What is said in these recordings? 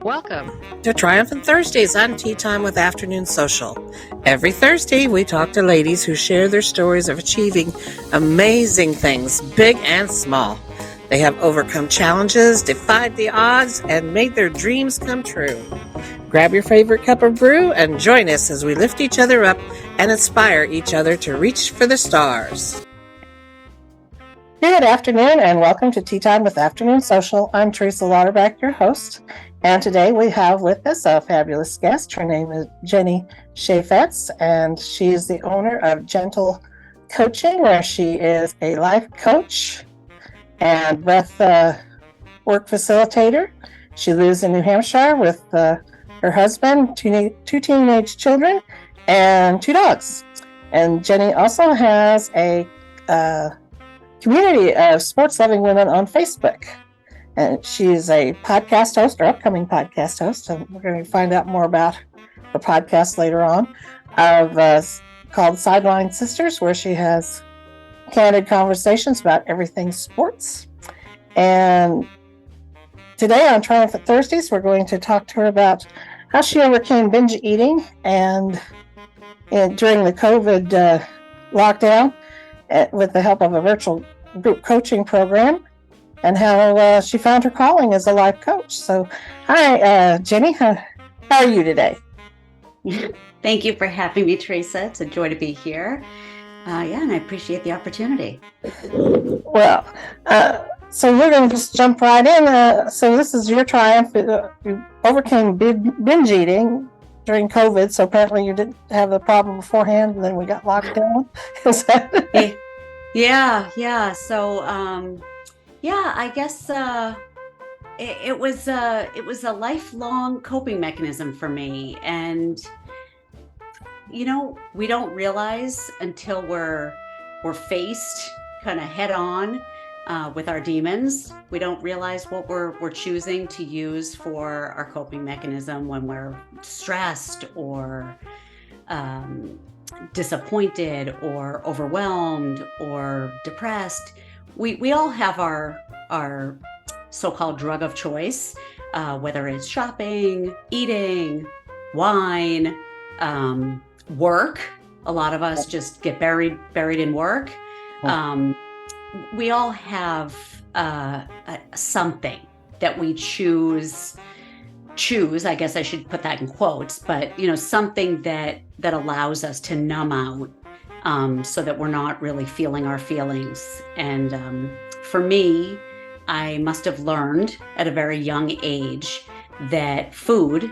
Welcome to Triumphant Thursdays on Tea Time with Afternoon Social. Every Thursday, we talk to ladies who share their stories of achieving amazing things, big and small. They have overcome challenges, defied the odds, and made their dreams come true. Grab your favorite cup of brew and join us as we lift each other up and inspire each other to reach for the stars. Good afternoon and welcome to Tea Time with Afternoon Social. I'm Teresa Lauterbach, your host. And today we have with us a fabulous guest. Her name is Jenny Cheifetz, and she is the owner of Jentle Coaching, where she is a life coach and breathwork facilitator. She lives in New Hampshire with her husband, two teenage children, and 2 dogs. And Jenny also has a community of sports-loving women on Facebook. And she's a podcast host, or upcoming podcast host, and we're going to find out more about her podcast later on, called Sideline Sisters, where she has candid conversations about everything sports. And today on Triumphant Thursdays, we're going to talk to her about how she overcame binge eating and during the COVID lockdown with the help of a virtual group coaching program, and how she found her calling as a life coach. So, hi, Jenny. How are you today? Thank you for having me, Teresa. It's a joy to be here. And I appreciate the opportunity. Well, so we're going to just jump right in. So this is your triumph. You overcame binge eating during COVID. So apparently you didn't have the problem beforehand, and then we got locked down. Is that? Yeah. So, I guess it was a lifelong coping mechanism for me, and we don't realize until we're faced kind of head on with our demons. We don't realize what we're choosing to use for our coping mechanism when we're stressed or disappointed or overwhelmed or depressed. We all have our so-called drug of choice, whether it's shopping, eating, wine, work. A lot of us just get buried in work. We all have something that we choose, I guess I should put that in quotes, but something that allows us to numb out, so that we're not really feeling our feelings. And for me, I must have learned at a very young age that food,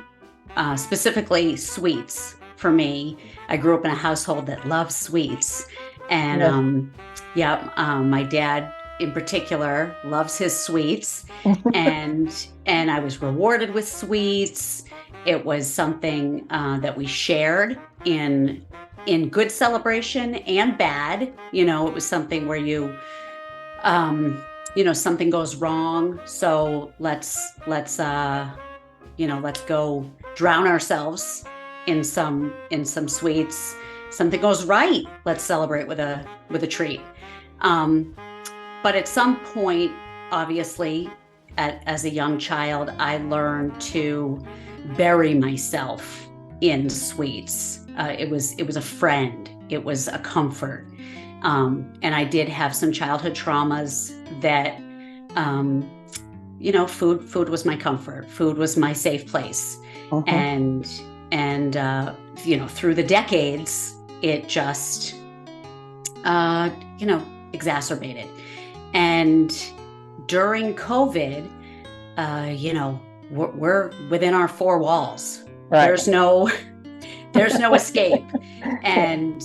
specifically sweets, for me, I grew up in a household that loves sweets. And my dad in particular loves his sweets. and I was rewarded with sweets. It was something that we shared in good celebration and bad. It was something where something goes wrong, so let's go drown ourselves in some sweets. Something goes right, let's celebrate with a treat. But at some point, obviously, as a young child, I learned to bury myself in sweets. It was a friend. It was a comfort. And I did have some childhood traumas that, food was my comfort. Food was my safe place. Uh-huh. And through the decades, it just, exacerbated. And during COVID, we're within our 4 walls. Right. There's no escape. And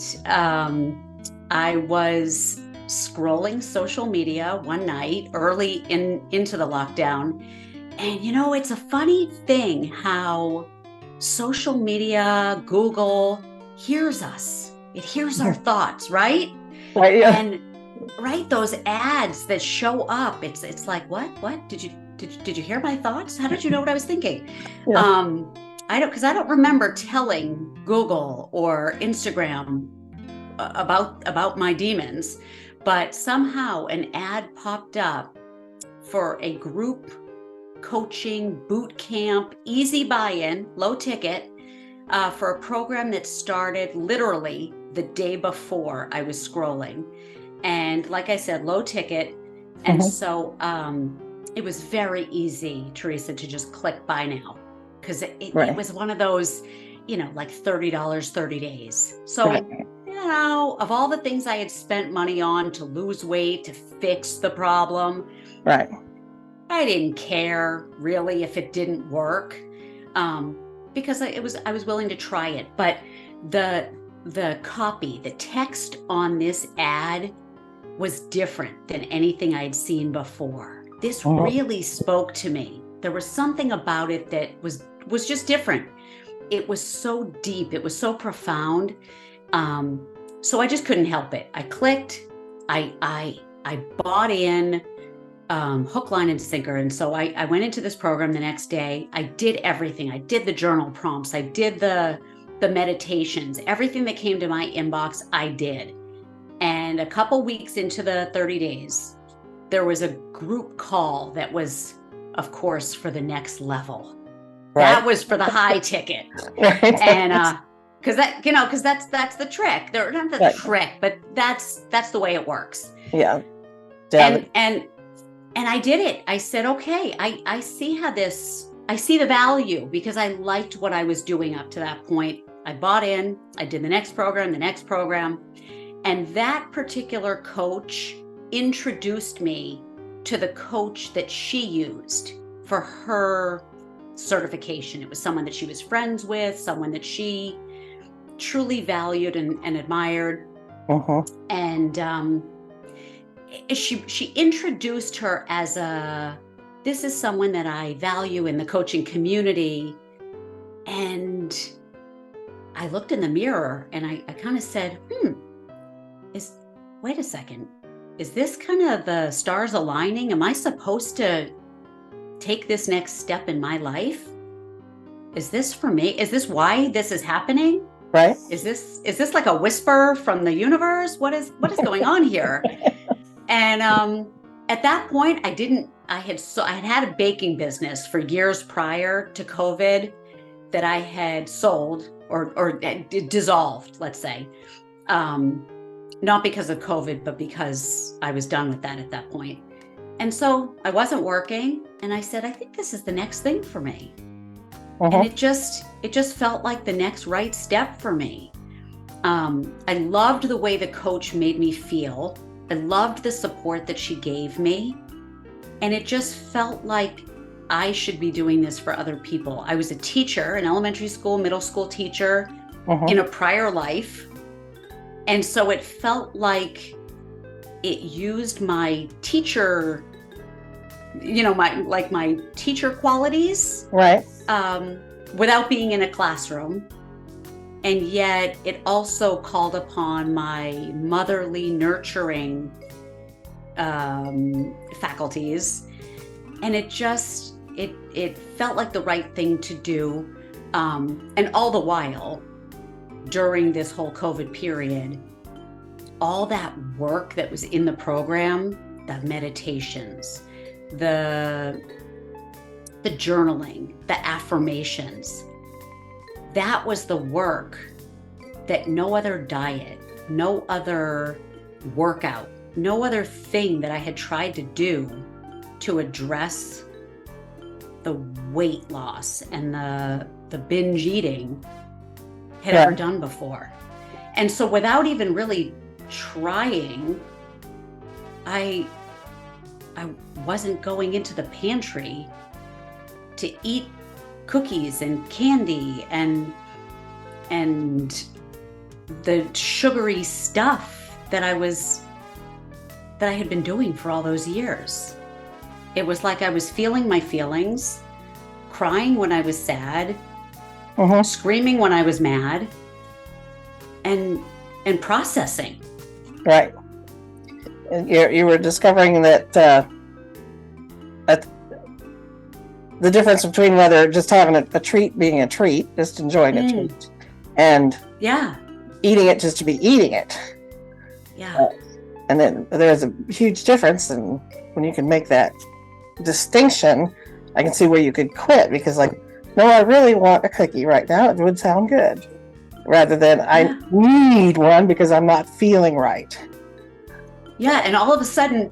I was scrolling social media one night early into the lockdown. And it's a funny thing how social media, Google hears us. It hears our thoughts, right? Right. Yeah. And those ads that show up, it's like, what? Did you hear my thoughts? How did you know what I was thinking? Yeah. I don't remember telling Google or Instagram about my demons, but somehow an ad popped up for a group coaching boot camp, easy buy-in, low ticket, for a program that started literally the day before I was scrolling. And like I said, low ticket. And so it was very easy, Teresa, to just click buy now, because it was one of those, like $30, 30 days. So, of all the things I had spent money on to lose weight, to fix the problem, I didn't care really if it didn't work, because I was willing to try it. But the copy, the text on this ad was different than anything I'd seen before. This really spoke to me. There was something about it that was just different. It was so deep. It was so profound. So I just couldn't help it. I clicked. I bought in, hook, line, and sinker. And so I went into this program the next day. I did everything. I did the journal prompts. I did the meditations. Everything that came to my inbox, I did. And a couple weeks into the 30 days, there was a group call that was, of course, for the next level. That was for the high ticket. And because that's the trick. They're not the trick, but that's the way it works. Yeah. And I did it. I said, okay, I see I see the value, because I liked what I was doing up to that point. I bought in, I did the next program. And that particular coach introduced me to the coach that she used for her certification. It was someone that she was friends with, someone that she truly valued and admired. And she introduced her as this is someone that I value in the coaching community. And I looked in the mirror and I kind of said, wait a second, is this kind of the stars aligning? Am I supposed to take this next step in my life? Is this for me? Is this why this is happening? Right. Is this like a whisper from the universe? What is going on here? And at that point, I had a baking business for years prior to COVID that I had sold or dissolved, let's say. Not because of COVID, but because I was done with that at that point. And so I wasn't working, and I said, I think this is the next thing for me. And it just felt like the next right step for me. I loved the way the coach made me feel. I loved the support that she gave me. And it just felt like I should be doing this for other people. I was a teacher, an elementary school, middle school teacher in a prior life. And so it felt like it used my teacher, my teacher qualities. Right. Without being in a classroom. And yet it also called upon my motherly, nurturing faculties. And it felt like the right thing to do. And all the while, during this whole COVID period, all that work that was in the program, the meditations, the journaling, the affirmations, that was the work that no other diet, no other workout, no other thing that I had tried to do to address the weight loss and the binge eating had ever done before. And so without even really trying, I wasn't going into the pantry to eat cookies and candy and the sugary stuff that I had been doing for all those years. It was like I was feeling my feelings, crying when I was sad, screaming when I was mad, and processing. Right. You were discovering that the difference between whether just having a treat being a treat, just enjoying a treat, and eating it just to be eating it. Yeah. And then there's a huge difference, and when you can make that distinction, I can see where you could quit because like, no, I really want a cookie right now. It would sound good. Rather than I need one because I'm not feeling right. Yeah. And all of a sudden,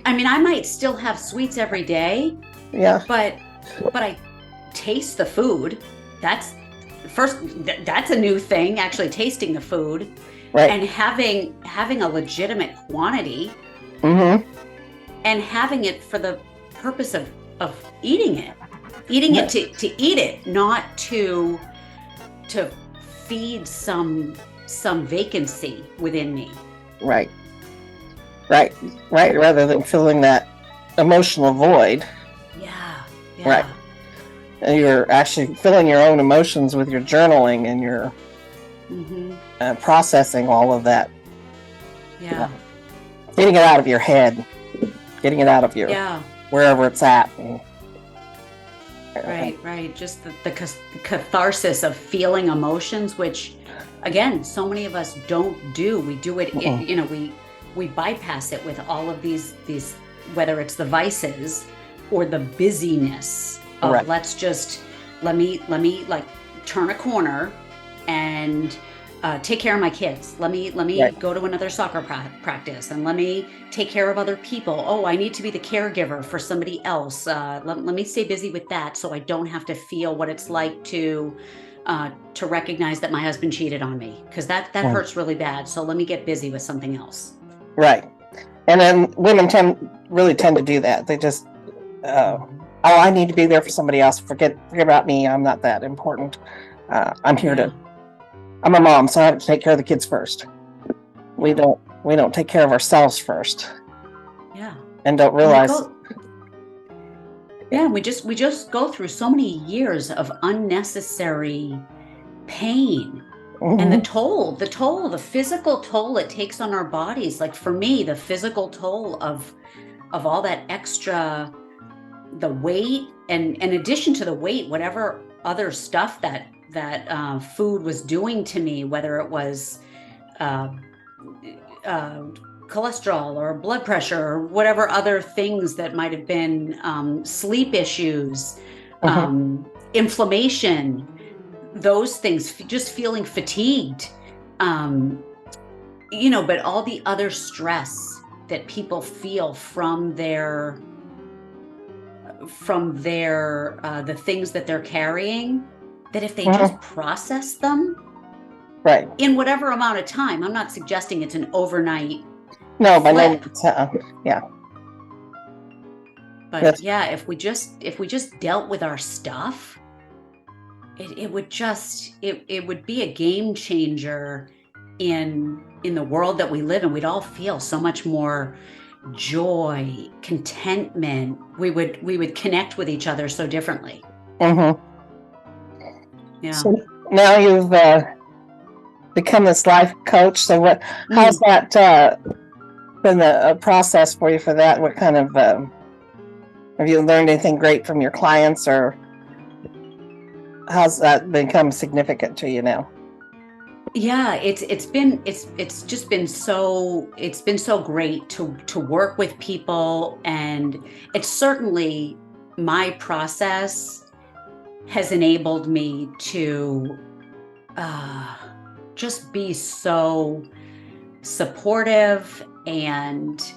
I mean, I might still have sweets every day. Yeah. But I taste the food. That's a new thing, actually tasting the food. Right. And having a legitimate quantity. Mm-hmm. And having it for the purpose of eating it. Eating it to eat it, not to feed some vacancy within me. Right. Rather than filling that emotional void. Yeah. Right. And you're actually filling your own emotions with your journaling and your processing all of that. Yeah. Getting it out of your head. Getting it out of your wherever it's at. Right. Just the catharsis of feeling emotions, which, again, so many of us don't do. We do it, we bypass it with all of these, whether it's the vices or the busyness of let me like turn a corner and take care of my kids. Let me go to another soccer practice, and let me take care of other people. Oh, I need to be the caregiver for somebody else. Let me stay busy with that so I don't have to feel what it's like to recognize that my husband cheated on me, because that hurts really bad. So let me get busy with something else. Right. And then women tend to do that. They just, I need to be there for somebody else. Forget about me. I'm not that important. I'm here I'm a mom, so I have to take care of the kids first. We don't take care of ourselves first. Yeah. And don't realize. We just go through so many years of unnecessary pain. Mm-hmm. And the physical toll it takes on our bodies. Like for me, the physical toll of all that extra, the weight, and in addition to the weight, whatever other stuff that food was doing to me, whether it was cholesterol or blood pressure or whatever other things that might have been, sleep issues, inflammation, those things, just feeling fatigued, but all the other stress that people feel from their the things that they're carrying, that if they just process them in whatever amount of time, I'm not suggesting it's an overnight flip. But if we just dealt with our stuff, it would be a game changer in the world that we live in. We'd all feel so much more joy, contentment. We would connect with each other so differently. Mm-hmm. Yeah. So now you've become this life coach. So how's that been a process for you for that? What kind of have you learned anything great from your clients, or how's that become significant to you now? Yeah, it's just been so great to work with people, and it's certainly, my process has enabled me to just be so supportive and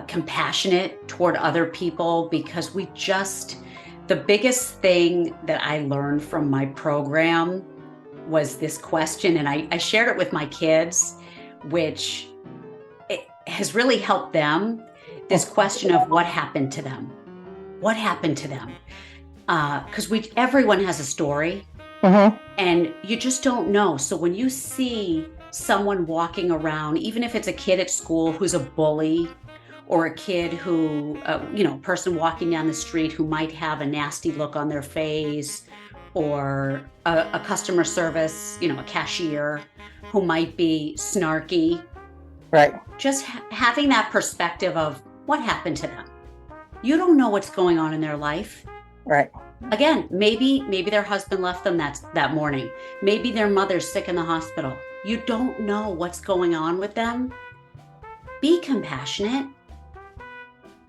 compassionate toward other people, because the biggest thing that I learned from my program was this question, and I shared it with my kids, which it has really helped them. This question of what happened to them. What happened to them? Because everyone has a story, and you just don't know. So when you see someone walking around, even if it's a kid at school who's a bully, or a kid who, person walking down the street who might have a nasty look on their face, or a customer service, a cashier who might be snarky. Right. Just having that perspective of what happened to them. You don't know what's going on in their life. Right. Again, maybe their husband left them that morning. Maybe their mother's sick in the hospital. You don't know what's going on with them. Be compassionate.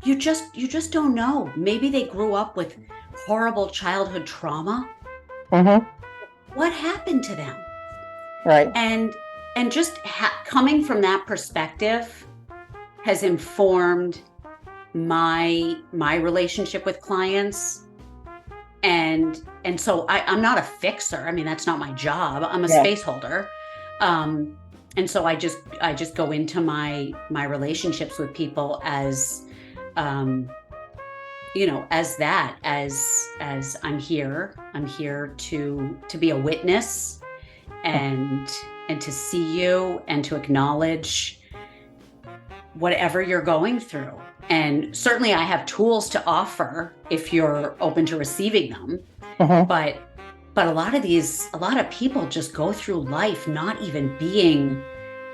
you just don't know. Maybe they grew up with horrible childhood trauma. Mm-hmm. What happened to them? Right. And just coming from that perspective has informed my relationship with clients. And so I'm not a fixer. I mean, that's not my job. I'm a space holder. And so I just go into my relationships with people as, as I'm here to be a witness and to see you and to acknowledge whatever you're going through. And certainly I have tools to offer if you're open to receiving them. Mm-hmm. But a lot of people just go through life not even being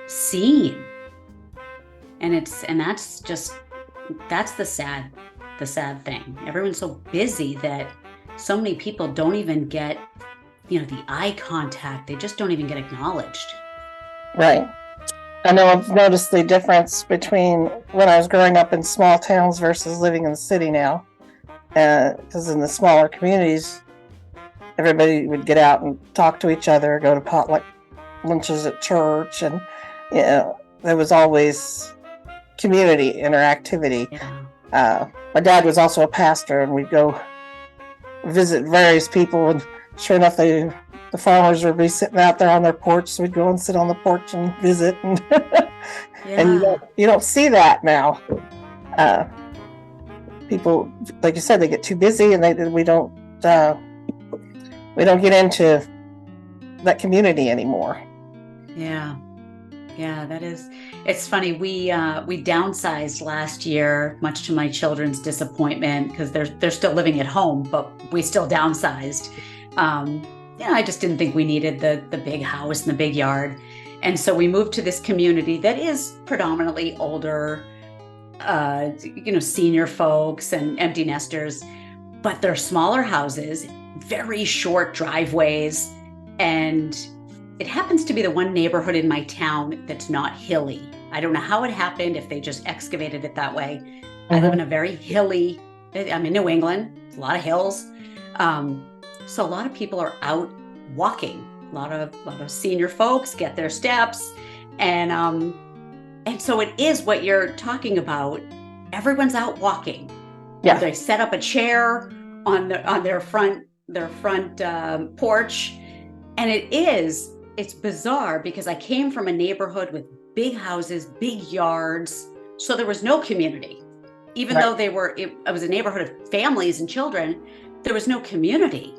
seen. And that's the sad thing. Everyone's so busy that so many people don't even get, the eye contact. They just don't even get acknowledged. Right. I know I've noticed the difference between when I was growing up in small towns versus living in the city now. Because in the smaller communities, everybody would get out and talk to each other, go to potluck lunches at church, and there was always community interactivity. Yeah. My dad was also a pastor, and we'd go visit various people, and sure enough, the farmers would be sitting out there on their porch, so we'd go and sit on the porch and visit, and and you don't see that now. People, like you said, they get too busy, and we don't get into that community anymore. Yeah, it's funny. We downsized last year, much to my children's disappointment, because they're still living at home, but we still downsized. I just didn't think we needed the big house and the big yard. And so we moved to this community that is predominantly older, senior folks and empty nesters, but they're smaller houses, very short driveways. And it happens to be the one neighborhood in my town that's not hilly. I don't know how it happened, if they just excavated it that way. Mm-hmm. I live in a very hilly, I'm in New England, a lot of hills. So a lot of people are out walking. A lot of senior folks get their steps, and so it is what you're talking about. Everyone's out walking. Yeah. They set up a chair on their front porch, and it's bizarre because I came from a neighborhood with big houses, big yards, so there was no community. Even though it was a neighborhood of families and children, there was no community.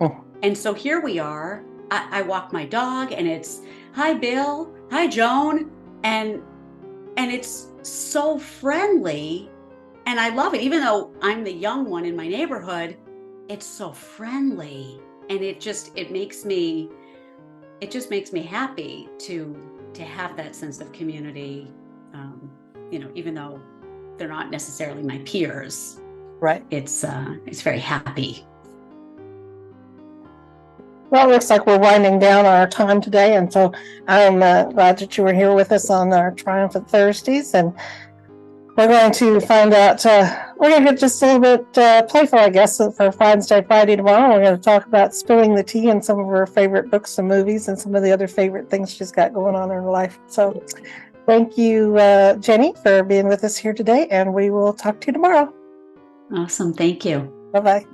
Oh. And so here we are. I walk my dog, and it's, hi, Bill, hi, Joan. And it's so friendly. And I love it. Even though I'm the young one in my neighborhood, it's so friendly. And it just makes me happy to have that sense of community, even though they're not necessarily my peers. Right. It's very happy. Well, it looks like we're winding down our time today, and so I'm glad that you were here with us on our Triumphant Thursdays, and we're going to find out, we're going to get just a little bit playful, I guess, for Friday tomorrow. We're going to talk about spilling the tea and some of her favorite books and movies and some of the other favorite things she's got going on in her life. So thank you, Jenny, for being with us here today, and we will talk to you tomorrow. Awesome. Thank you. Bye-bye.